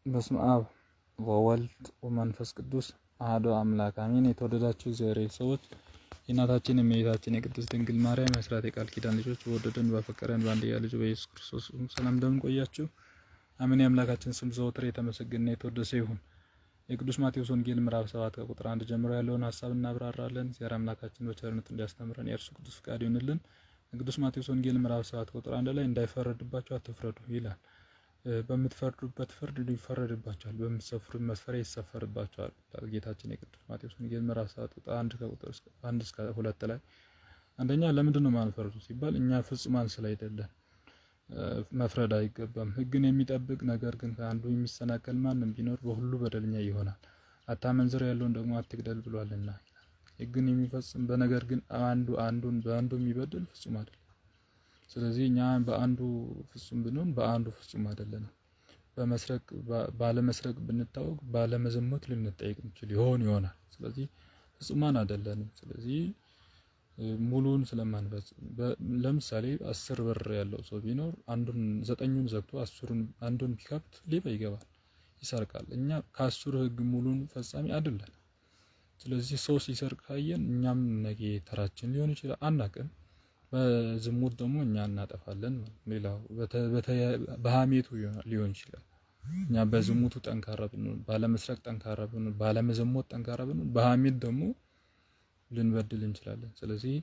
በስመ አብ ወወልድ ወመንፈስ ቅዱስ አሐዱ አምላክ አሜን። የተወደዳችሁ እግዚአብሔር ሰዎች የእናታችን የእመቤታችን የቅድስት ድንግል ማርያም የአስራት የቃል ኪዳን ልጆች በወደደን በፈቀረን በአንድያ ልጁ በኢየሱስ ክርስቶስ ሰላም እንደምን ቆያችሁ? አሜን። የአምላካችን ስም ዘወትር የተመሰገነና የተወደሰ ይሁን። የቅዱስ ማቴዎስ ወንጌል ምዕራፍ 7 ከቁጥር 1 ጀምሮ ያለውን ሐሳብ እናብራራለን። እግዚአብሔር አምላካችን በቸርነቱ እንዲያስተምረን የእርሱ ቅዱስ ፈቃድ ይሁንልን። የቅዱስ ማቴዎስ ወንጌል ምዕራፍ 7 ቁጥር 1 ላይ እንዳይፈረድባችሁ አትፍረዱ ይላል። በምትፈርዱበት ፍርድ ይፈረድባችኋል፣ በምትሰፍሩት መስፈሪያ ይሰፈርባችኋል። ጌታችን የቅዱስ ማቴዎስ ወንጌል ምዕራፍ 7 ቁጥር 1 ከቁጥር 1 እስከ 2 ላይ አንደኛ ለምንድን ነው ማንፈርዱ ሲባል እኛ ፍጹማን ስላይደለን መፍረድ አይገባም። ሕግን የሚጠብቅ ነገር ግን ከአንዱ የሚሰናከል ማንም ቢኖር በሁሉ በደለኛ ይሆናል። አታመንዝር ያለውን ደግሞ አትግደል ብሏልና። ሕግን የሚፈጽም በነገር ግን በአንዱ የሚበድል ፍጹም አይደለም። ስለዚህ እኛ በአንዱ ፍጹም ብንሆን በአንዱ ፍጹም አይደለንም። ባለመስረቅ ብንታወቅ ባለመዘሞት ልንጠይቅ እንችል ይሆናል። ስለዚህ ፍጹማን አይደለንም። ስለዚህ ሙሉን ስለማንፈጽም ለምሳሌ 10 ብር ያለው ሰው ቢኖር 9ኙን ዘግቶ አንዱን ቢከብት ሌባ ይገባል፣ ይሰርቃል። እኛ ከ10 ሕግ ሙሉን ፈጻሚ አይደለን። ስለዚህ ሰው ሲሰርቅ ካየን እኛም ነገ ተራችን ሊሆን ይችላል፣ አናቅም። በዝሙት ደግሞ እኛ እናጠፋለን። ሌላው በሐሜቱ ሊሆን ይችላል። እኛ በዝሙቱ ጠንካራ ብንሆን፣ ባለመስረቅ ጠንካራ ብንሆን፣ ባለመዘሞት ጠንካራ ብንሆን፣ በሐሜት ደግሞ ልንበድል እንችላለን። ስለዚህ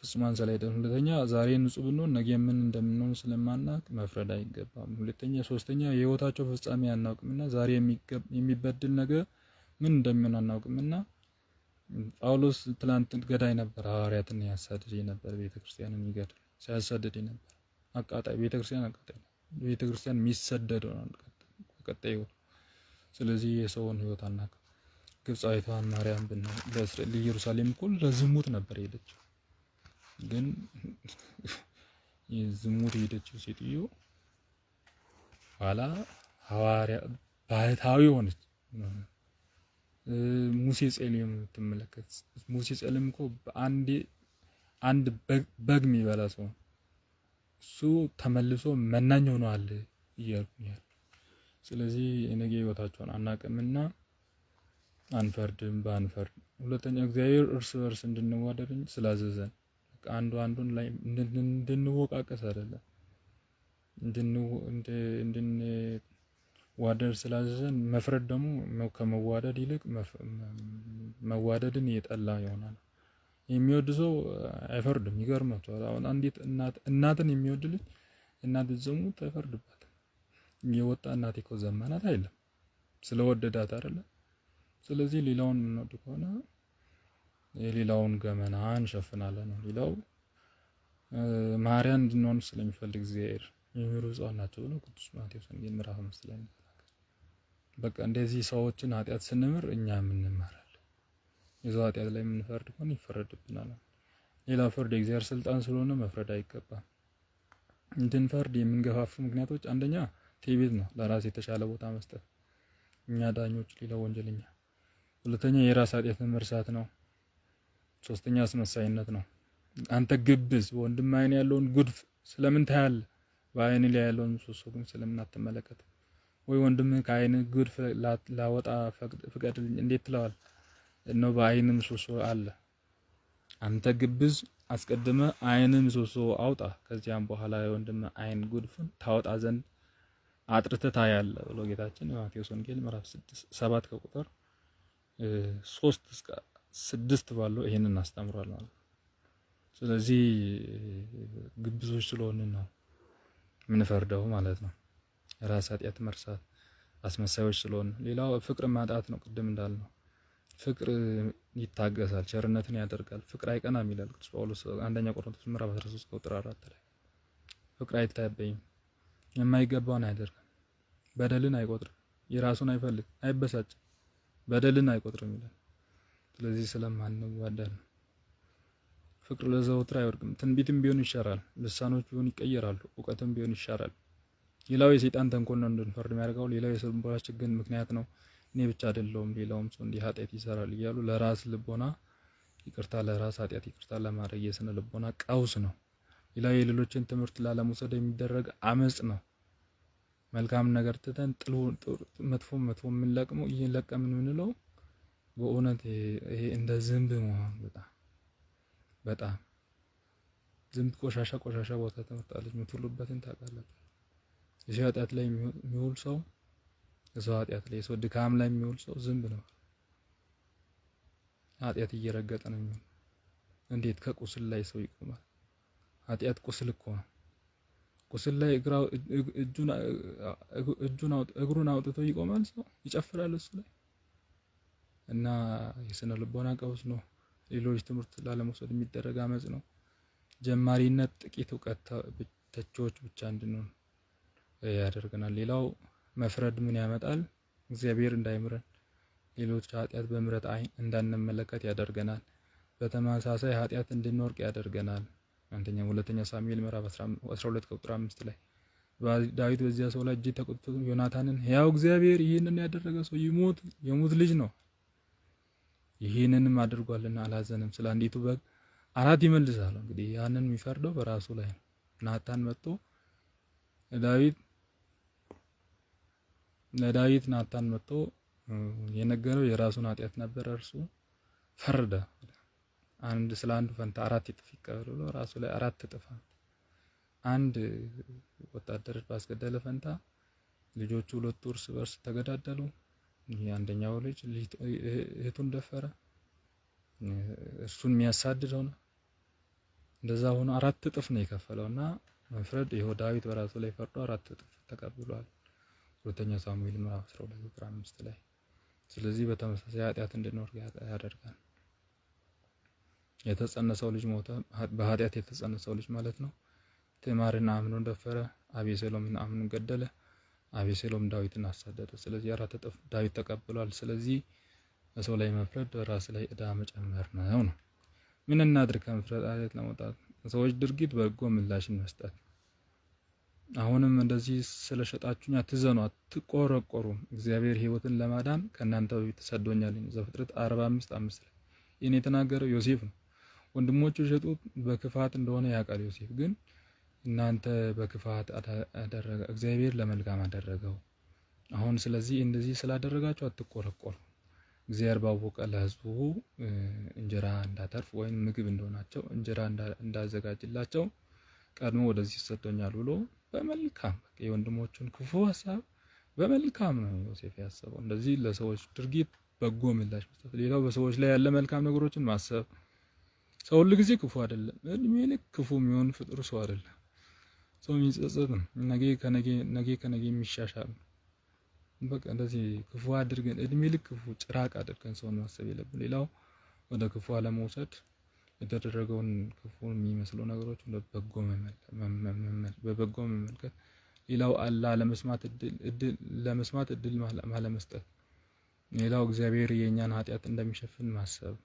ፍጹማን ስላይደለን፣ ሁለተኛ ዛሬ ንጹህ ብንሆን ነገ ምን እንደምንሆን ስለማናቅ መፍረድ አይገባም። ሶስተኛ የህይወታቸው ፍጻሜ አናውቅምና ዛሬ የሚበድል ነገር ምን እንደሚሆን አናውቅምና ጳውሎስ ትላንት ገዳይ ነበር፣ ሐዋርያትን ያሳድድ ነበር፣ ቤተክርስቲያንን ይገድል ሲያሳድድ ነበር። አቃጣይ ቤተክርስቲያን አቃጣይ ነው። ቤተክርስቲያን የሚሰደደው ነው ቀጣዩ። ስለዚህ የሰውን ህይወት አናውቅ። ግብጻዊቷን ማርያም ለኢየሩሳሌም እኮ ለዝሙት ነበር ሄደችው። ግን የዝሙት ሄደችው ሴትዮ ኋላ ሐዋርያ ባህታዊ ሆነች። ሙሴ ጸሊም ተመለከት። ሙሴ ጸሊም እኮ አንድ በግ የሚበላ ሰው እሱ ተመልሶ መናኝ ሆኗል እያልኩኝ። ስለዚህ የነገ ህይወታቸውን አናውቅምና አንፈርድም። ባንፈርድ ሁለተኛ እግዚአብሔር እርስ በርስ እንድንዋደድ ስላዘዘን አንዱን ላይ እንድንወቃቀስ አይደለም፣ እንድንዋደድ ስላዘዘን። መፍረድ ደግሞ ከመዋደድ ይልቅ መዋደድን የጠላ ይሆናል። የሚወድ ሰው አይፈርድም። ይገርማችኋል። አሁን አንዲት እናትን የሚወድ ልጅ እናት ዝሙት አይፈርድባትም። የወጣ እናቴ እኮ ዘመናት አይደለም ስለወደዳት አይደለም። ስለዚህ ሌላውን የምንወድ ከሆነ የሌላውን ገመና እንሸፍናለን ነው። ሌላው ማርያን እንድንሆን ስለሚፈልግ እግዚአብሔር የሚምሩ ሕፃናት ናቸው ብሎ ቅዱስ ማቴዎስ ወንጌል ምዕራፍ 5 ላይ በቃ እንደዚህ ሰዎችን ኃጢአት ስንምር እኛም እንማራለን። የሰው ኃጢአት ላይ የምንፈርድ ከሆነ ይፈረድብናል። ሌላ ፍርድ የእግዚአብሔር ስልጣን ስለሆነ መፍረድ አይገባም። እንድንፈርድ የምንገፋፉ ምክንያቶች አንደኛ ትዕቢት ነው፣ ለራስ የተሻለ ቦታ መስጠት፣ እኛ ዳኞች ሌላው ወንጀለኛ። ሁለተኛ የራስ ኃጢአትን መርሳት ነው። ሶስተኛ አስመሳይነት ነው። አንተ ግብዝ ወንድም አይን ያለውን ጉድፍ ስለምን ታያለህ? በአይን ላይ ያለውን ምሰሶ ግን ስለምን አትመለከትም? ወይ ወንድምህ ከአይን ጉድፍ ላወጣ ፍቀድልኝ እንዴት ትለዋል? እነሆ በአይን ምሰሶ አለ። አንተ ግብዝ አስቀድመ አይን ምሰሶ አውጣ፣ ከዚያም በኋላ የወንድምህ አይን ጉድፍን ታወጣ ዘንድ አጥርተህ ታያለህ ብሎ ጌታችን ማቴዎስ ወንጌል ምዕራፍ 7 ከቁጥር 3 እስከ 6 ባለው ይሄንን አስተምሯል ማለት ነው። ስለዚህ ግብዞች ስለሆንን ነው የምንፈርደው ማለት ነው። ራስ ኃጢአት መርሳት፣ አስመሳዮች ስለሆን። ሌላው ፍቅር ማጣት ነው። ቅድም እንዳልነው ፍቅር ይታገሳል፣ ቸርነትን ያደርጋል፣ ፍቅር አይቀናም ይላል ቅዱስ ጳውሎስ አንደኛ ቆሮንቶስ ምዕራፍ 13 ቁጥር 4 ላይ። ፍቅር አይታበይም፣ የማይገባውን አያደርግም፣ በደልን አይቆጥርም፣ የራሱን አይፈልግ፣ አይበሳጭም፣ በደልን አይቆጥርም ይላል። ስለዚህ ስለማንዋደድ ነው። ፍቅር ለዘወትር አይወድቅም። ትንቢትም ቢሆን ይሻራል፣ ልሳኖች ቢሆን ይቀየራሉ፣ እውቀትም ቢሆን ይሻራል። ሌላው የሰይጣን ተንኮል ነው እንድንፈርድ የሚያደርገው። ሌላው የሰንቦላ ችግር ምክንያት ነው። እኔ ብቻ አይደለሁም ሌላውም ሰው እንዲህ ኃጢአት ይሰራል እያሉ ለራስ ልቦና ይቅርታ፣ ለራስ ኃጢአት ይቅርታ ለማድረግ የስነ ልቦና ቀውስ ነው። ሌላው የሌሎችን ትምህርት ላለመውሰድ የሚደረግ አመጽ ነው። መልካም ነገር ትተን መጥፎ የምንለቅመው እየለቀምን የምንለው በእውነት ይሄ እንደ ዝንብ መሆን በጣም ዝንብ ቆሻሻ ቦታ ትመርጣለች። የምትውሉበትን ታውቃላችሁ። የሰው ኃጢአት ላይ የሚውል ሰው የሰው ኃጢአት ላይ የሰው ድካም ላይ የሚውል ሰው ዝንብ ነው። ኃጢአት እየረገጠ ነው የሚውል። እንዴት ከቁስል ላይ ሰው ይቆማል? ኃጢአት ቁስል እኮ ነው። ቁስል ላይ እግሩን አውጥቶ ይቆማል ሰው? ይጨፍራል እሱ ላይ? እና የስነ ልቦና ቀውስ ነው። ሌሎች ትምህርት ላለመውሰድ የሚደረግ አመጽ ነው። ጀማሪነት ጥቂት እውቀት ተቾች ብቻ እንድንሆን ያደርገናል። ሌላው መፍረድ ምን ያመጣል? እግዚአብሔር እንዳይምረን ሌሎች ኃጢአት በምሕረት ዓይን እንዳንመለከት ያደርገናል። በተመሳሳይ ኃጢአት እንድንወርቅ ያደርገናል። ሁለተኛ ሳሙኤል ምዕራፍ 12 ቁጥር 5 ላይ ዳዊት በዚያ ሰው ላይ እጅግ ተቆጥቶ ዮናታንን ሕያው እግዚአብሔር ይህንን ያደረገ ሰው የሙት ልጅ ነው፣ ይህንንም አድርጓልና አላዘንም። ስለ አንዲቱ በግ 4 ይመልሳል። እንግዲህ ያንን የሚፈርደው በራሱ ላይ ነው። ናታን መጥቶ ለዳዊት ናታን መጥቶ የነገረው የራሱን ኃጢአት ነበር። እርሱ ፈረደ። ስለ አንዱ ፈንታ 4 እጥፍ ይቀበል ብሎ ራሱ ላይ 4 እጥፍ አንድ ወታደር ባስገደለ ፈንታ ልጆቹ ሁለቱ እርስ በርስ ተገዳደሉ። አንደኛው ልጅ እህቱን ደፈረ። እርሱን የሚያሳድደው ነው። እንደዛ ሆኖ 4 እጥፍ ነው የከፈለውና መፍረድ ይኸው ዳዊት በራሱ ላይ ፈርዶ 4 እጥፍ ተቀብሏል። ሁለተኛ ሳሙኤል ምዕራፍ 12 ቁጥር 5 ላይ። ስለዚህ በተመሳሳይ ኃጢአት እንድንወርቅ ያደርጋል። የተጸነሰው ልጅ ሞተ። በኃጢአት የተጸነሰው ልጅ ማለት ነው። ትዕማርን አምኖን ደፈረ። አቤሴሎምን አምኖን ገደለ። አቤሴሎም ዳዊትን አሳደደ። ስለዚህ 4 እጥፍ ዳዊት ተቀብሏል። ስለዚህ በሰው ላይ መፍረድ በራስ ላይ ዕዳ መጨመር ነው። ምን እናድርግ? ከመፍረድ ኃጢአት ለመውጣት ሰዎች ድርጊት በጎ ምላሽን መስጠት። አሁንም እንደዚህ ስለሸጣችሁኝ አትዘኑ፣ አትቆረቆሩም። እግዚአብሔር ሕይወትን ለማዳን ከእናንተ በፊት ሰዶኛል። ዘፍጥረት 45:5 ላይ ይህን የተናገረው ዮሴፍ ነው። ወንድሞቹ የሸጡት በክፋት እንደሆነ ያውቃል ዮሴፍ። ግን እናንተ በክፋት አደረገ፣ እግዚአብሔር ለመልካም አደረገው። አሁን ስለዚህ እንደዚህ ስላደረጋችሁ አትቆረቆሩ። እግዚአብሔር ባወቀ ለሕዝቡ እንጀራ እንዳተርፍ ወይም ምግብ እንደሆናቸው እንጀራ እንዳዘጋጅላቸው ቀድሞ ወደዚህ ሰዶኛል ብሎ በመልካም የወንድሞቹን ክፉ ሀሳብ በመልካም ነው ዮሴፍ ያሰበው። እንደዚህ ለሰዎች ድርጊት በጎ ምላሽ መስጠት። ሌላው በሰዎች ላይ ያለ መልካም ነገሮችን ማሰብ። ሰው ሁሉ ጊዜ ክፉ አይደለም። እድሜ ልክ ክፉ የሚሆን ፍጡር ሰው አይደለም። ሰው የሚጸጸት ነው። ነገ ከነገ የሚሻሻል ነው። በቃ እንደዚህ ክፉ አድርገን እድሜ ልክ ክፉ ጭራቅ አድርገን ሰውን ማሰብ የለብን። ሌላው ወደ ክፉ አለመውሰድ፣ የተደረገውን ክፉ የሚመስሉ ነገሮች በበጎ መመልከት። ሌላው ለመስማት እድል ማለመስጠት። ሌላው እግዚአብሔር የእኛን ኃጢአት እንደሚሸፍን ማሰብ።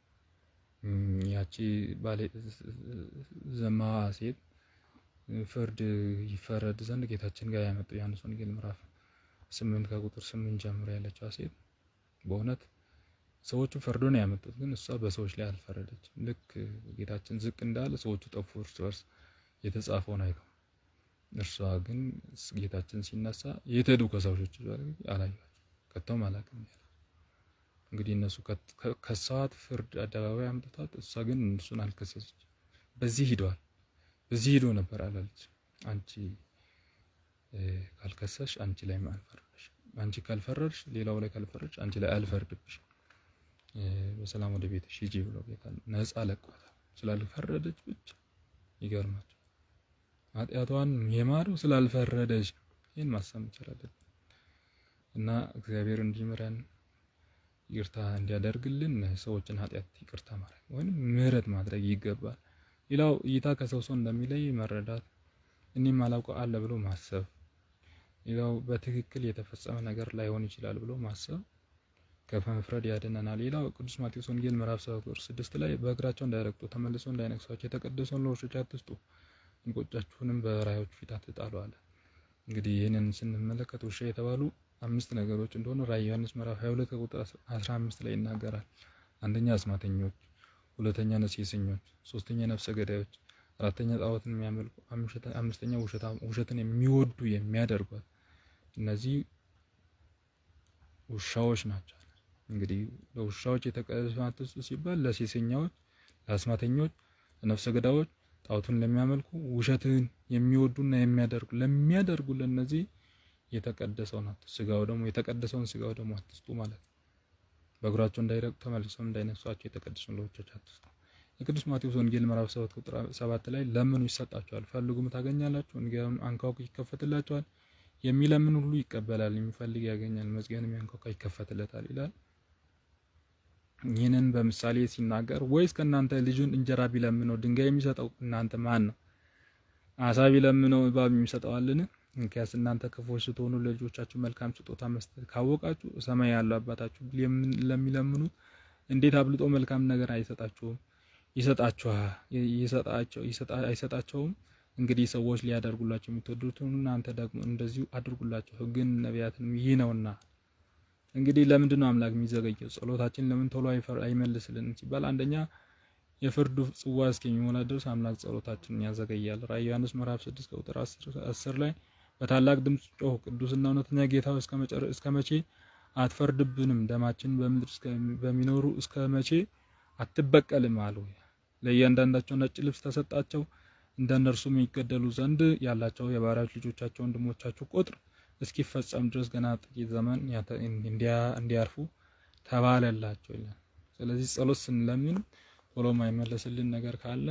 ያቺ ዘማ ሴት ፍርድ ይፈረድ ዘንድ ጌታችን ጋር ያመጡ ዮሐንስ ወንጌል ምዕራፍ 8 ከቁጥር 8 ጀምሮ ያለችው ሴት በእውነት ሰዎቹ ፈርዶ ነው ያመጡት፣ ግን እሷ በሰዎች ላይ አልፈረደችም። ልክ ጌታችን ዝቅ እንዳለ ሰዎቹ ጠፉ እርስ በርስ የተጻፈውን አይተው። እርሷ ግን ጌታችን ሲነሳ የት ሄዱ ከሰዎች አላዩአቸው፣ ከቶም አላውቅም ያለ። እንግዲህ እነሱ ከሰዋት ፍርድ አደባባይ አምጥቷት፣ እሷ ግን እነሱን አልከሰሰች። በዚህ ሂዶ ነበር አላለች። አንቺ ካልከሰሽ አንቺ ላይ አልፈረድሽ፣ አንቺ ካልፈረድሽ ሌላው ላይ ካልፈረድሽ አንቺ ላይ አልፈርድብሽ፣ በሰላም ወደ ቤትሽ ሂጂ ብሎ ጌታ ነፃ ለቋታል። ስላልፈረደች ብቻ። ይገርማችሁ፣ ኃጢአቷን የማረው ስላልፈረደች። ይህን ማሰብ እንችላለን። እና እግዚአብሔር እንዲምረን ይቅርታ እንዲያደርግልን ሰዎችን ኃጢአት ይቅርታ ማድረግ ወይም ምህረት ማድረግ ይገባል። ሌላው እይታ ከሰው እንደሚለይ መረዳት። እኔም አላውቀው አለ ብሎ ማሰብ። ሌላው በትክክል የተፈጸመ ነገር ላይሆን ይችላል ብሎ ማሰብ ከመፍረድ ያድነናል። ሌላው ቅዱስ ማቴዎስ ወንጌል ምዕራፍ 6 ላይ በእግራቸው እንዳይረግጡ ተመልሶ እንዳይነክሷቸው የተቀደሰውን ለውሾች አትስጡ፣ እንቆቻችሁንም በራዮች ፊት አትጣሉ አለ። እንግዲህ ይህንን ስንመለከት ውሻ የተባሉ 5 ነገሮች እንደሆኑ ራዕየ ዮሐንስ ምዕራፍ 22 ከቁጥር 15 ላይ ይናገራል። አንደኛ አስማተኞች፣ ሁለተኛ ነሴሰኞች፣ ሶስተኛ ነፍሰ ገዳዮች፣ አራተኛ ጣዖትን የሚያመልኩ፣ አምስተኛ ውሸትን የሚወዱ የሚያደርጓት፣ እነዚህ ውሻዎች ናቸው። እንግዲህ ለውሻዎች የተቀደሰውን አትስጡ ሲባል ለሴሰኛዎች፣ ለአስማተኞች፣ ለነፍሰ ገዳዮች፣ ጣዖቱን ለሚያመልኩ፣ ውሸትን የሚወዱና ለሚያደርጉ ለነዚህ የተቀደሰውን ስጋው ደግሞ የተቀደሰውን ስጋው ደግሞ አትስጡ ማለት ነው። በእግራቸው እንዳይረግጡ ተመልሰው እንዳይነሷቸው የተቀደሱን ለውሾች አትስጡ። የቅዱስ ማቴዎስ ወንጌል ምዕራፍ 7 ቁጥር 7 ላይ ለምኑ ይሰጣቸዋል፣ ፈልጉም ታገኛላችሁ፣ ወንጌልን አንኳኩ ይከፈትላችኋል፣ የሚለምን ሁሉ ይቀበላል፣ የሚፈልግ ያገኛል፣ መዝጊያን የሚያንኳኳ ይከፈትለታል ይላል። ይህንን በምሳሌ ሲናገር ወይስ ከእናንተ ልጁን እንጀራ ቢለምነው ድንጋይ የሚሰጠው እናንተ ማን ነው? አሳ ቢለምነው እባብ የሚሰጠዋልን? እንኪያስ እናንተ ክፉዎች ስትሆኑ ለልጆቻችሁ መልካም ስጦታ መስጠት ካወቃችሁ ሰማይ ያለው አባታችሁ ለሚለምኑት እንዴት አብልጦ መልካም ነገር አይሰጣቸውም? እንግዲህ ሰዎች ሊያደርጉላቸው የምትወዱትን እናንተ ደግሞ እንደዚሁ አድርጉላቸው፣ ሕግን ነቢያትንም ይህ ነውና። እንግዲህ ለምንድን ነው አምላክ የሚዘገየው? ጸሎታችን ለምን ቶሎ አይመልስልን ሲባል አንደኛ የፍርዱ ጽዋ እስከሚሞላ ድረስ አምላክ ጸሎታችንን ያዘገያል። ራዕየ ዮሐንስ ምዕራፍ 6 ቁጥር 10 ላይ በታላቅ ድምፅ ጮህ፣ ቅዱስና እውነተኛ ጌታ እስከ መቼ አትፈርድብንም? ደማችን በምድር በሚኖሩ እስከ መቼ አትበቀልም አሉ። ለእያንዳንዳቸው ነጭ ልብስ ተሰጣቸው፣ እንደ እነርሱም የሚገደሉ ዘንድ ያላቸው የባሪያዎች ልጆቻቸው ወንድሞቻቸው ቁጥር እስኪፈጸም ድረስ ገና ጥቂት ዘመን እንዲያርፉ ተባለላቸው ይላል። ስለዚህ ጸሎት ስንለምን ቶሎ የማይመለስልን ነገር ካለ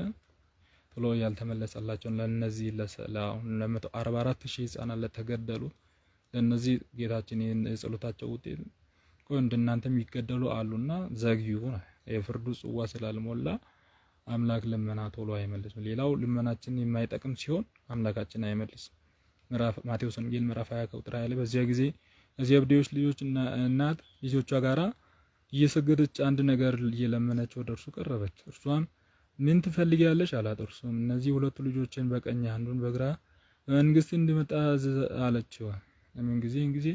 ቶሎ ያልተመለሰላቸውን ለነዚህ ለ144,000 ህፃናት ለተገደሉ ለነዚህ ጌታችን የጸሎታቸው ውጤት እንደናንተ የሚገደሉ አሉና ዘግዩ፣ የፍርዱ ጽዋ ስላልሞላ አምላክ ልመና ቶሎ አይመልስም። ሌላው ልመናችን የማይጠቅም ሲሆን አምላካችን አይመልስም። ማቴዎስ ወንጌል ምዕራፍ 20 ቁጥር 20 ላይ በዚያ ጊዜ የዘብዴዎስ ልጆች እናት ልጆቿ ጋራ እየሰገደች አንድ ነገር እየለመነች ወደ እርሱ ቀረበች። እርሷም ምን ትፈልጊያለሽ አላት። እርሱም እነዚህ ሁለቱ ልጆችን በቀኝ አንዱን በግራ በመንግስት እንዲመጣ አለችው። ለምን ጊዜ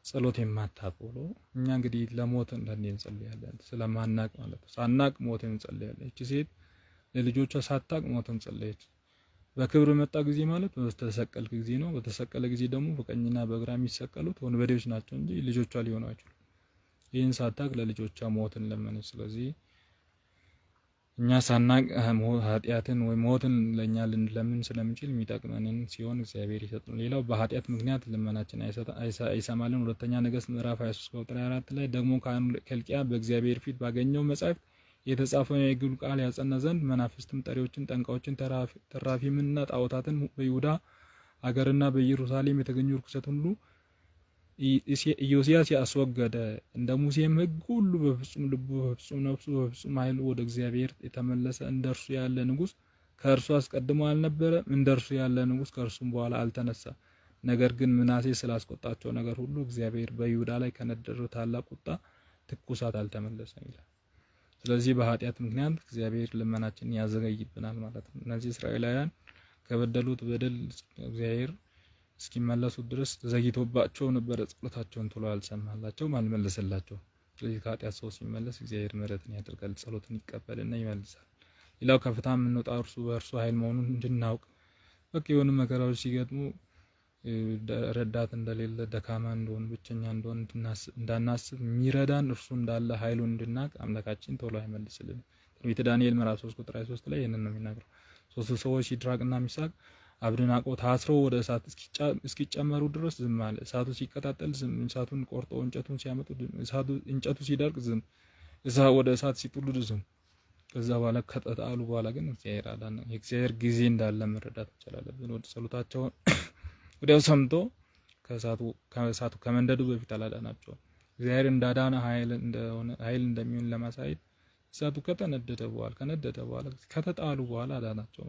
ጸሎት የማታቆሎ እኛ እንግዲህ ለሞት እንደኔ እንጸልያለን፣ ስለማናቅ ማለት ነው። ሳናቅ ሞት እንጸልያለን። እቺ ሴት ለልጆቿ ሳታቅ ሞት እንጸልያለች። በክብር መጣ ጊዜ ማለት በተሰቀልክ ጊዜ ነው። በተሰቀለ ጊዜ ደግሞ በቀኝና በግራ የሚሰቀሉት ወንበዴዎች ናቸው እንጂ ልጆቿ ሊሆኑ አይችሉም። ይህን ሳታቅ ለልጆቿ ሞትን ለመነች። ስለዚህ እኛ ሳናቅ ኃጢአትን ወይ ሞትን ለኛ ልንለምን ስለምንችል የሚጠቅመንን ሲሆን እግዚአብሔር ይሰጣል። ሌላው በኃጢአት ምክንያት ልመናችን አይሰማልን። ሁለተኛ ነገሥት ምዕራፍ 23 ቁጥር 4 ላይ ደግሞ ካህኑ ኬልቅያ በእግዚአብሔር ፊት ባገኘው መጻሕፍት የተጻፈውን የሕጉን ቃል ያጸና ዘንድ መናፍስትም፣ ጠሪዎችን፣ ጠንቋዮችን፣ ተራፊምና ጣዖታትን በይሁዳ አገርና በኢየሩሳሌም የተገኙ ርኩሰት ሁሉ ኢዮስያስ ያስወገደ፣ እንደ ሙሴም ሕግ ሁሉ በፍጹም ልቡ በፍጹም ነፍሱ በፍጹም ኃይሉ ወደ እግዚአብሔር የተመለሰ እንደ እርሱ ያለ ንጉሥ ከእርሱ አስቀድሞ አልነበረም፣ እንደ እርሱ ያለ ንጉሥ ከእርሱም በኋላ አልተነሳ። ነገር ግን ምናሴ ስላስቆጣቸው ነገር ሁሉ እግዚአብሔር በይሁዳ ላይ ከነደደው ታላቅ ቁጣ ትኩሳት አልተመለሰም ይላል። ስለዚህ በኃጢአት ምክንያት እግዚአብሔር ልመናችንን ያዘገይብናል ማለት ነው። እነዚህ እስራኤላውያን ከበደሉት በደል እግዚአብሔር እስኪመለሱ ድረስ ዘግይቶባቸው ነበረ። ጸሎታቸውን ቶሎ አልሰማላቸው፣ አልመለሰላቸው። ስለዚህ ከኃጢአት ሰው ሲመለስ እግዚአብሔር ምሕረትን ያደርጋል፣ ጸሎትን ይቀበልና ይመልሳል። ሌላው ከፍታ የምንወጣ እርሱ በእርሱ ኃይል መሆኑን እንድናውቅ በቃ የሆኑ መከራዎች ሲገጥሙ ረዳት እንደሌለ፣ ደካማ እንደሆን፣ ብቸኛ እንደሆን እንዳናስብ የሚረዳን እርሱ እንዳለ ኃይሉን እንድናቅ አምላካችን ቶሎ አይመልስልን። ትንቢተ ዳንኤል ምዕራፍ 3 ቁጥር 23 ላይ ይህንን ነው የሚናገረው። ሶስቱ ሰዎች ሲድራቅና ሚሳቅ አብደናጎ ታስረው ወደ እሳት እስኪጨመሩ ድረስ ዝም አለ። እሳቱ ሲቀጣጠል ዝም፣ እሳቱን ቆርጦ እንጨቱን ሲያመጡ እንጨቱ ሲደርቅ ዝም፣ ወደ እሳት ሲጥሉ ዝም። ከዛ በኋላ ከተጣሉ በኋላ ግን እግዚአብሔር አዳነ። የእግዚአብሔር ጊዜ እንዳለ መረዳት እንችላለን። ወደ ጸሎታቸው ወዲያው ሰምቶ ከእሳቱ ከመንደዱ በፊት አላዳናቸውም። እግዚአብሔር እንዳዳነ ኃይል እንደሚሆን ለማሳየት እሳቱ ከነደደ በኋላ ከተጣሉ በኋላ አዳናቸው።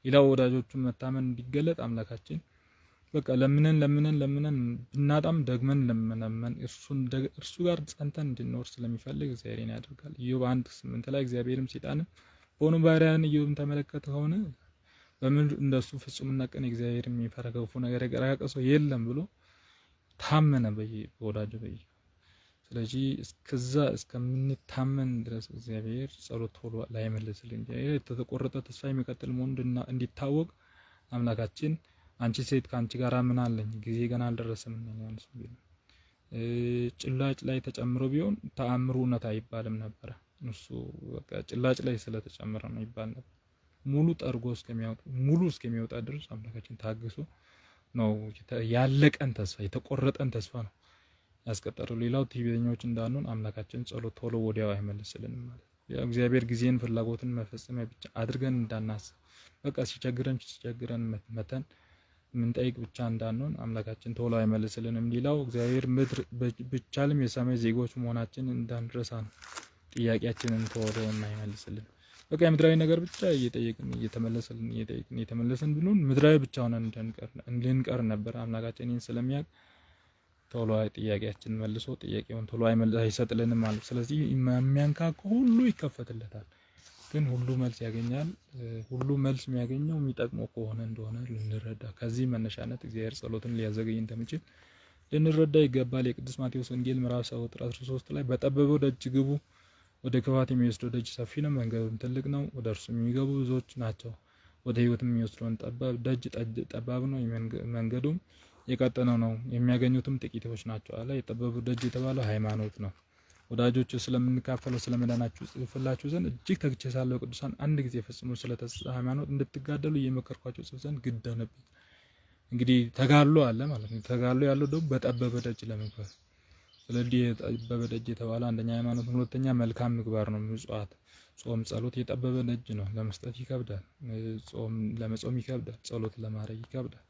ሌላው ወዳጆቹን መታመን እንዲገለጥ አምላካችን በቃ ለምነን ብናጣም ደግመን ለምነን እርሱ ጋር ጸንተን እንድንኖር ስለሚፈልግ እግዚአብሔርን ያደርጋል። ኢዮብ 1:8 ላይ እግዚአብሔርም ሰይጣንም በሆኑ ባሪያን ኢዮብን ተመለከተ ሆነ በምን እንደሱ ፍጹምና ቅን እግዚአብሔር የሚፈራ ክፉ ነገር የራቀ ሰው የለም ብሎ ታመነ በወዳጁ በኢዮብ። ስለዚህ እስከዛ እስከምንታመን ድረስ እግዚአብሔር ጸሎት ቶሎ ላይመልስልን እንጂ የተቆረጠ ተስፋ የሚቀጥል መሆኑን እንዲታወቅ አምላካችን አንቺ ሴት ከአንቺ ጋር ምን አለኝ ጊዜ ገና አልደረሰም ነው ዮሐንስ ወንጌል። ጭላጭ ላይ ተጨምሮ ቢሆን ተአምሩ እውነት አይባልም ነበር። እሱ በቃ ጭላጭ ላይ ስለተጨመረ ነው ይባል ነበር። ሙሉ ጠርጎ እስከሚወጣ ድረስ አምላካችን ታግሶ ነው ያለቀን ተስፋ የተቆረጠን ተስፋ ነው ያስቀጠረው። ሌላው ትዕቢተኞች እንዳንሆን አምላካችን ጸሎት ቶሎ ወዲያው አይመልስልንም ማለት ነው። እግዚአብሔር ጊዜን ፍላጎትን መፈጸሚያ ብቻ አድርገን እንዳናስብ በቃ ሲቸግረን መተን ምንጠይቅ ብቻ እንዳንሆን አምላካችን ቶሎ አይመልስልንም። ሌላው እግዚአብሔር ምድር ብቻልም የሰማይ ዜጎች መሆናችን እንዳንረሳ ነው ጥያቄያችንን ቶሎ የማይመልስልን። በቃ የምድራዊ ነገር ብቻ እየተመለሰልን ብንሆን ምድራዊ ብቻ ሆነን እንድንቀር ነበር። አምላካችን ይህን ስለሚያውቅ ቶሎ ጥያቄያችን መልሶ ጥያቄውን ቶሎ አይሰጥልንም ማለት። ስለዚህ የሚያንኳኳ ሁሉ ይከፈትለታል፣ ግን ሁሉ መልስ ያገኛል። ሁሉ መልስ የሚያገኘው የሚጠቅመው ከሆነ እንደሆነ ልንረዳ፣ ከዚህ መነሻነት እግዚአብሔር ጸሎትን ሊያዘገይ እንደሚችል ልንረዳ ይገባል። የቅዱስ ማቴዎስ ወንጌል ምዕራፍ 7 ቁጥር 13 ላይ በጠበበው ደጅ ግቡ፣ ወደ ክፋት የሚወስደው ደጅ ሰፊ ነው፣ መንገዱም ትልቅ ነው፣ ወደ እርሱ የሚገቡ ብዙዎች ናቸው። ወደ ሕይወትም የሚወስደውን ደጅ ጠባብ ነው፣ መንገዱም የቀጠነ ነው፣ የሚያገኙትም ጥቂቶች ናቸው አለ። የጠበበው ደጅ የተባለው ሃይማኖት ነው። ወዳጆች ስለምንካፈለው ስለመዳናችሁ ጽፍላችሁ ዘንድ እጅግ ተግቼ ሳለሁ ቅዱሳን አንድ ጊዜ ፈጽሞ ስለተሰጠ ሃይማኖት እንድትጋደሉ እየመከርኳችሁ ጽፍ ዘንድ ግድ ሆነብኝ። እንግዲህ ተጋድሎ አለ ማለት ነው። ተጋድሎ ያለው ደግሞ በጠበበ ደጅ ለመግባት። ስለዚህ የጠበበ ደጅ የተባለ አንደኛ ሃይማኖት፣ ሁለተኛ መልካም ምግባር ነው። ምጽዋት፣ ጾም፣ ጸሎት የጠበበ ደጅ ነው። ለመስጠት ይከብዳል። ለመጾም ይከብዳል። ጸሎት ለማድረግ ይከብዳል።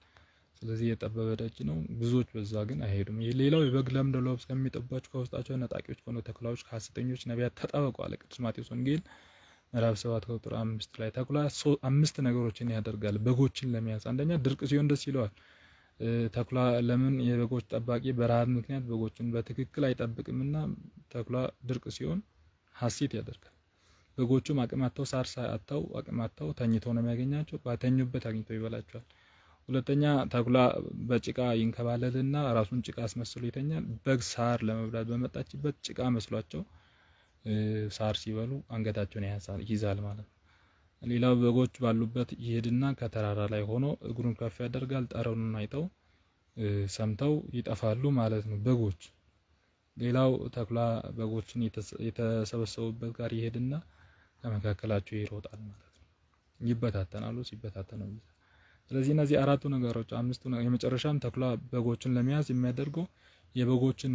ስለዚህ የጠበበ ደጅ ነው። ብዙዎች በዛ ግን አይሄዱም። ሌላው የበግ ለምድ ለብስ ከሚጠባቸው ከውስጣቸው ነጣቂዎች ከሆኑ ተኩላዎች ከሐሰተኞች ነቢያት ተጠበቁ አለ ቅዱስ ማቴዎስ ወንጌል ምዕራፍ 7 ቁጥር 5 ላይ። ተኩላ 5 ነገሮችን ያደርጋል በጎችን ለመያዝ። አንደኛ ድርቅ ሲሆን ደስ ይለዋል። ተኩላ ለምን? የበጎች ጠባቂ በረሃብ ምክንያት በጎችን በትክክል አይጠብቅምና ተኩላ ድርቅ ሲሆን ሐሴት ያደርጋል። በጎቹም አቅም አጥተው ሳር አጥተው አቅም አጥተው ተኝተው ነው የሚያገኛቸው። ባተኙበት አግኝተው ይበላቸዋል። ሁለተኛ ተኩላ በጭቃ ይንከባለልና ራሱን ጭቃ አስመስሎ ይተኛል። በግ ሳር ለመብላት በመጣችበት ጭቃ መስሏቸው ሳር ሲበሉ አንገታቸውን ይይዛል ማለት ነው። ሌላው በጎች ባሉበት ይሄድና ከተራራ ላይ ሆኖ እግሩን ከፍ ያደርጋል። ጠረኑን አይተው ሰምተው ይጠፋሉ ማለት ነው በጎች። ሌላው ተኩላ በጎችን የተሰበሰቡበት ጋር ይሄድና ከመካከላቸው ይሮጣል ማለት ነው። ይበታተናሉ። ሲበታተኑ ስለዚህ እነዚህ አራቱ ነገሮች የመጨረሻም ተኩላ በጎችን ለመያዝ የሚያደርገው የበጎችን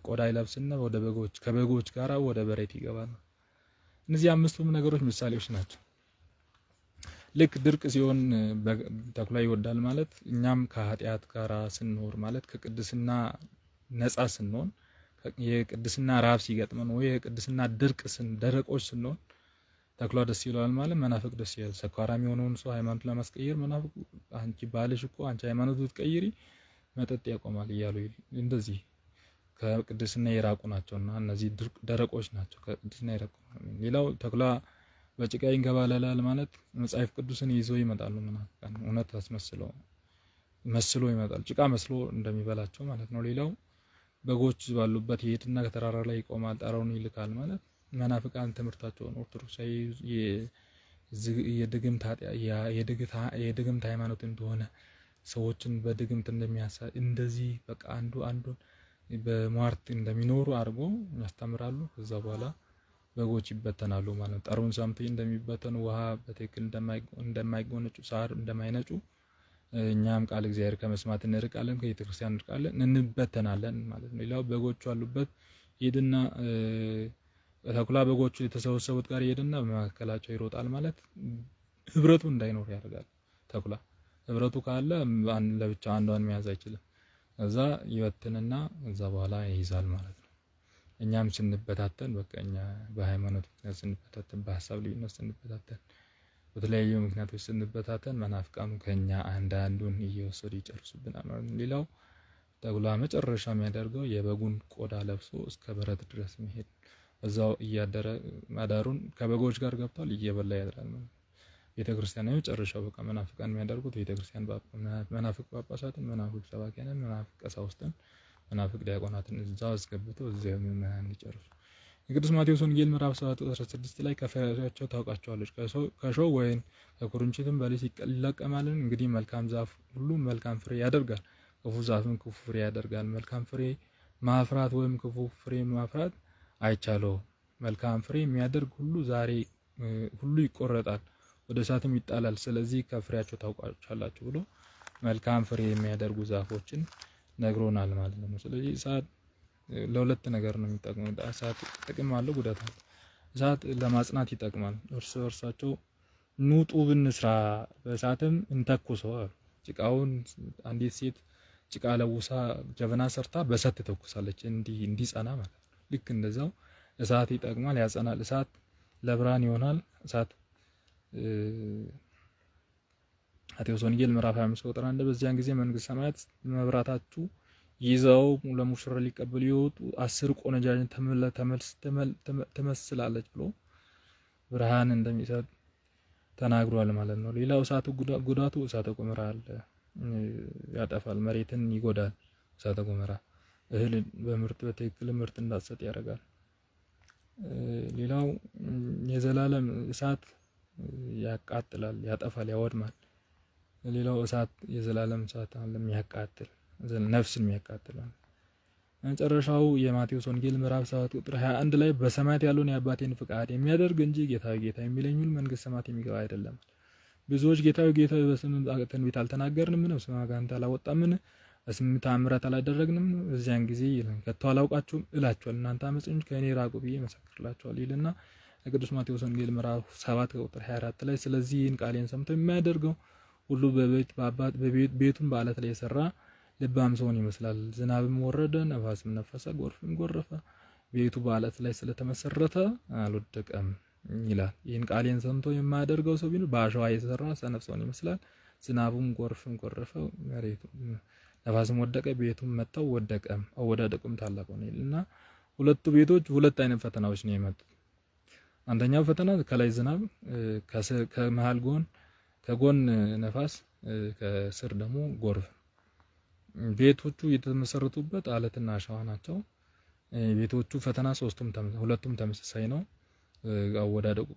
ቆዳ ይለብስና ወደ በጎች ከበጎች ጋር ወደ በረት ይገባል። እነዚህ አምስቱም ነገሮች ምሳሌዎች ናቸው። ልክ ድርቅ ሲሆን ተኩላ ይወዳል ማለት እኛም ከኃጢአት ጋር ስንኖር ማለት ከቅድስና ነጻ ስንሆን የቅድስና ረሃብ ሲገጥመን ወይ የቅድስና ደረቆች ስንሆን ተኩላ ደስ ይለዋል ማለት መናፍቅ ደስ ይላል። ሰካራም የሆነውን ሰው ሃይማኖት ለማስቀየር መናፍቅ አንቺ ባልሽ እኮ አንቺ ሃይማኖት ብትቀይሪ መጠጥ ያቆማል እያሉ እንደዚህ ከቅድስና የራቁ ናቸውና እነዚህ ደረቆች ናቸው፣ ከቅድስና የራቁ። ሌላው ተኩላ በጭቃ ይንከባለላል ማለት መጽሐፍ ቅዱስን ይዘው ይመጣሉ። መናፍቃን እውነት መስሎ ይመጣል፣ ጭቃ መስሎ እንደሚበላቸው ማለት ነው። ሌላው በጎች ባሉበት ይሄድና ከተራራ ላይ ይቆማል፣ ጠረኑን ይልካል ማለት መናፍቃን ትምህርታቸውን ኦርቶዶክሳዊ የድግምት ሃይማኖት እንደሆነ ሰዎችን በድግምት እንደሚያሳይ እንደዚህ በቃ አንዱን በሟርት እንደሚኖሩ አድርጎ ያስተምራሉ። ከዛ በኋላ በጎች ይበተናሉ ማለት ነው። ጠሩን ሰምተው እንደሚበተኑ ውሃ በትክክል እንደማይጎነጩ ሳር እንደማይነጩ እኛም ቃል እግዚአብሔር ከመስማት እንርቃለን፣ ከቤተ ክርስቲያን እንርቃለን፣ እንበተናለን ማለት ነው። ሌላው በጎቹ አሉበት ይሄድና ተኩላ በጎቹ የተሰበሰቡት ጋር ይሄድና በመካከላቸው ይሮጣል ማለት ህብረቱ እንዳይኖር ያደርጋል። ተኩላ ህብረቱ ካለ ለብቻ አንዷን መያዝ አይችልም። እዛ ይወትንና እዛ በኋላ ይይዛል ማለት ነው። እኛም ስንበታተን በቃ እኛ በሃይማኖት ምክንያት ስንበታተን፣ በሀሳብ ልዩነት ስንበታተን፣ በተለያዩ ምክንያቶች ስንበታተን መናፍቃኑ ከኛ አንዱን እየወሰዱ ይጨርሱብናል ማለት ነው። ሌላው ተኩላ መጨረሻ የሚያደርገው የበጉን ቆዳ ለብሶ እስከ በረት ድረስ መሄድ፣ እዛው እያደረ ማዳሩን ከበጎች ጋር ገብቷል እየበላ ያድራል ማለት ነው። ቤተክርስቲያን የመጨረሻው በቃ መናፍቃን የሚያደርጉት ቤተክርስቲያን መናፍቅ ጳጳሳትን፣ መናፍቅ ሰባኪያንን፣ መናፍቅ ቀሳውስትን፣ መናፍቅ ዲያቆናትን እዛው አስገብቶ እዚያው ምዕመናን እንዲጨርሱ። የቅዱስ ማቴዎስ ወንጌል ምዕራፍ 7:16 ላይ ከፍሬያቸው ታውቃቸዋለች። ከሾህ ወይን ከኩርንችትም በለስ ይለቀማልን? እንግዲህ መልካም ዛፍ ሁሉ መልካም ፍሬ ያደርጋል፣ ክፉ ዛፍም ክፉ ፍሬ ያደርጋል። መልካም ፍሬ ማፍራት ወይም ክፉ ፍሬ ማፍራት አይቻለውም። መልካም ፍሬ የሚያደርግ ሁሉ ዛሬ ሁሉ ይቆረጣል፣ ወደ እሳትም ይጣላል። ስለዚህ ከፍሬያቸው ታውቃቸዋላችሁ ብሎ መልካም ፍሬ የሚያደርጉ ዛፎችን ነግሮናል ማለት ነው። ስለዚህ እሳት ለሁለት ነገር ነው የሚጠቅመው። እሳት ጥቅም አለው፣ ጉዳት አለው። እሳት ለማጽናት ይጠቅማል። እርስ በርሳቸው ኑጡ ብንስራ በእሳትም እንተኩሰው። ጭቃውን አንዲት ሴት ጭቃ ለውሳ ጀበና ሰርታ በእሳት ትተኩሳለች እንዲጸና ማለት ነው። ልክ እንደዛው እሳት ይጠቅማል፣ ያጸናል። እሳት ለብርሃን ይሆናል። እሳት ማቴዎስ ወንጌል ምዕራፍ 25 ቁጥር 1 በዚያን ጊዜ መንግስተ ሰማያት መብራታችሁ ይዘው ለሙሽራ ሊቀበሉ ይወጡ 10 ቆነጃጅት ትመስላለች ብሎ ብርሃን እንደሚሰጥ ተናግሯል ማለት ነው። ሌላው እሳቱ ጉዳቱ እሳተ ገሞራ አለ፣ ያጠፋል፣ መሬትን ይጎዳል። እሳተ ገሞራ እህል በምርት በትክክል ምርት እንዳትሰጥ ያደርጋል። ሌላው የዘላለም እሳት ያቃጥላል፣ ያጠፋል፣ ያወድማል። ሌላው እሳት የዘላለም እሳት አለ የሚያቃጥል ነፍስን የሚያቃጥል። መጨረሻው የማቴዎስ ወንጌል ምዕራፍ 7 ቁጥር 21 ላይ በሰማያት ያለውን የአባቴን ፍቃድ የሚያደርግ እንጂ ጌታዬ ጌታዬ የሚለኝ ሁሉ መንግስተ ሰማያት የሚገባ አይደለም። ብዙዎች ጌታዬ ጌታዬ በስምህ ትንቢት አልተናገርንምን? በስምህ አጋንንት አላወጣምን? በስምህ ተአምራት አላደረግንም? እዚያን ጊዜ ከቶ አላውቃችሁም እላችኋል፣ እናንተ አመፀኞች ከእኔ ራቁ ብዬ እመሰክርላችኋለሁ ይልና የቅዱስ ማቴዎስ ወንጌል ምዕራፍ 7 ቁጥር 24 ላይ ስለዚህ ይህን ቃሌን ሰምቶ የሚያደርገው ሁሉ ቤቱን በዓለት ላይ የሰራ ልባም ሰውን ይመስላል። ዝናብም ወረደ፣ ነፋስም ነፈሰ፣ ጎርፍም ጎረፈ፣ ቤቱ በዓለት ላይ ስለተመሰረተ አልወደቀም ይላል። ይህን ቃሌን ሰምቶ የማያደርገው ሰው ቢኖር በአሸዋ የተሰራ ሰነፍ ሰውን ይመስላል። ዝናቡም ጎርፍም ጎረፈ፣ መሬቱ ነፋስም ወደቀ፣ ቤቱም መታው ወደቀም፣ አወዳደቁም ታላቅ ሆነ ይልና ሁለቱ ቤቶች ሁለት አይነት ፈተናዎች ነው የመጡት። አንደኛው ፈተና ከላይ ዝናብ፣ ከመሃል ከጎን ነፋስ፣ ከስር ደግሞ ጎርፍ። ቤቶቹ የተመሰረቱበት አለትና አሸዋ ናቸው። ቤቶቹ ፈተና ሁለቱም ተመሳሳይ ነው። አወዳደቁ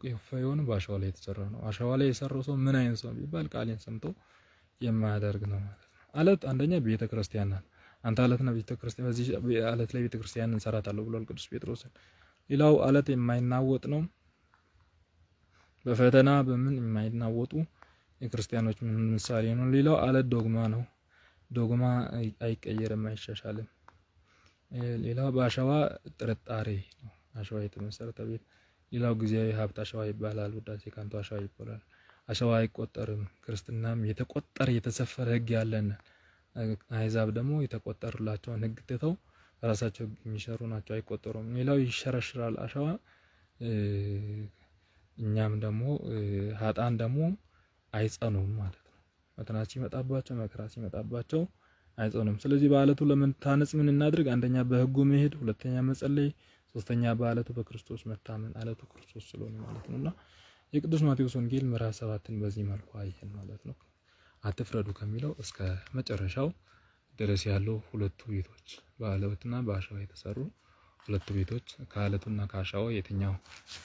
የሆነ በአሸዋ ላይ የተሰራ ነው። አሸዋ ላይ የሰራው ሰው ምን አይነት ሰው ቢባል ቃሌን ሰምቶ የማያደርግ ነው ማለት ነው። አለት አንደኛ ቤተክርስቲያን ናት። አንተ አለትና ቤተክርስቲያን፣ በዚህ አለት ላይ ቤተክርስቲያን እንሰራታለሁ ብሏል ቅዱስ ጴጥሮስ። ሌላው አለት የማይናወጥ ነው። በፈተና በምን የማይናወጡ የክርስቲያኖች ምሳሌ ነው። ሌላው አለት ዶግማ ነው። ዶግማ አይቀየርም፣ አይሻሻልም። ሌላው በአሸዋ ጥርጣሬ ነው። አሸዋ የተመሰረተ ቤት። ሌላው ጊዜያዊ ሀብት አሸዋ ይባላል። ውዳሴ ከንቱ አሸዋ ይባላል። አሸዋ አይቆጠርም። ክርስትናም የተቆጠረ የተሰፈረ ሕግ ያለን፣ አሕዛብ ደግሞ የተቆጠሩላቸውን ሕግ ትተው ራሳቸው የሚሰሩ ናቸው፣ አይቆጠሩም። ሌላው ይሸረሽራል አሸዋ። እኛም ደግሞ ሀጣን ደግሞ አይጸኑም ማለት ነው። ፈተና ሲመጣባቸው መከራ ሲመጣባቸው አይጸኑም። ስለዚህ በዓለቱ ለመታነጽ ምን እናድርግ? አንደኛ በሕጉ መሄድ፣ ሁለተኛ መጸለይ፣ ሶስተኛ በዓለቱ በክርስቶስ መታመን። ዓለቱ ክርስቶስ ስለሆነ ማለት ነውና የቅዱስ ማቴዎስ ወንጌል ምዕራፍ 7ን በዚህ መልኩ አየን ማለት ነው። አትፍረዱ ከሚለው እስከ መጨረሻው ድረስ ያለው ሁለቱ ቤቶች በአለትና በአሸዋ የተሰሩ ሁለቱ ቤቶች፣ ከአለቱና ከአሸዋው የትኛው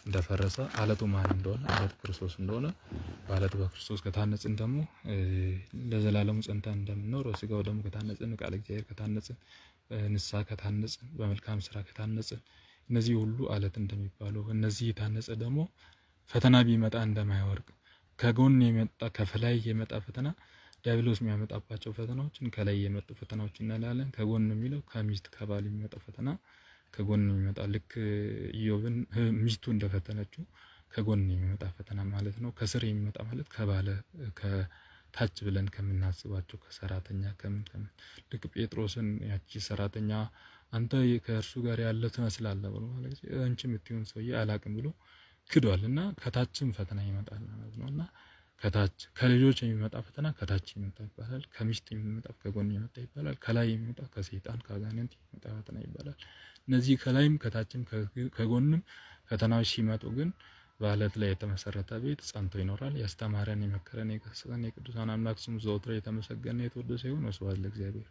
እንደፈረሰ፣ አለቱ ማን እንደሆነ፣ አለቱ ክርስቶስ እንደሆነ፣ በአለቱ በክርስቶስ ከታነጽን ደግሞ ለዘላለሙ ጸንተን እንደምንኖር፣ በስጋው ደግሞ ከታነጽን፣ ቃለ እግዚአብሔር ከታነጽን፣ በንስሐ ከታነጽን፣ በመልካም ስራ ከታነጽን፣ እነዚህ ሁሉ አለት እንደሚባሉ፣ እነዚህ የታነጸ ደግሞ ፈተና ቢመጣ እንደማይወርቅ፣ ከጎን የመጣ ከላይ የመጣ ፈተና ዲያብሎስ የሚያመጣባቸው ፈተናዎችን ከላይ የመጡ ፈተናዎች እንላለን። ከጎን የሚለው ከሚስት ከባል የሚመጣ ፈተና ከጎን የሚመጣ፣ ልክ ኢዮብን ሚስቱ እንደፈተነችው ከጎን የሚመጣ ፈተና ማለት ነው። ከስር የሚመጣ ማለት ከታች ብለን ከምናስባቸው ከሰራተኛ ከምን ልክ ጴጥሮስን ያቺ ሰራተኛ አንተ ከእርሱ ጋር ያለ ትመስላለህ ብሎ ማለት አንቺ የምትሆን ሰውዬ አላቅም ብሎ ክዷል። እና ከታችም ፈተና ይመጣል ማለት ነው። እና ከታች ከልጆች የሚመጣ ፈተና ከታች የሚመጣ ይባላል። ከሚስት የሚመጣ ከጎን የሚመጣ ይባላል። ከላይ የሚመጣ ከሰይጣን ከአጋንንት የሚመጣ ፈተና ይባላል። እነዚህ ከላይም ከታችም ከጎንም ፈተናዎች ሲመጡ ግን በአለት ላይ የተመሰረተ ቤት ጸንቶ ይኖራል። ያስተማረን የመከረን የገሰጸን የቅዱሳን አምላክ ስሙ ዘወትር የተመሰገነ የተወደሰ ይሁን። ወስብሐት ለእግዚአብሔር።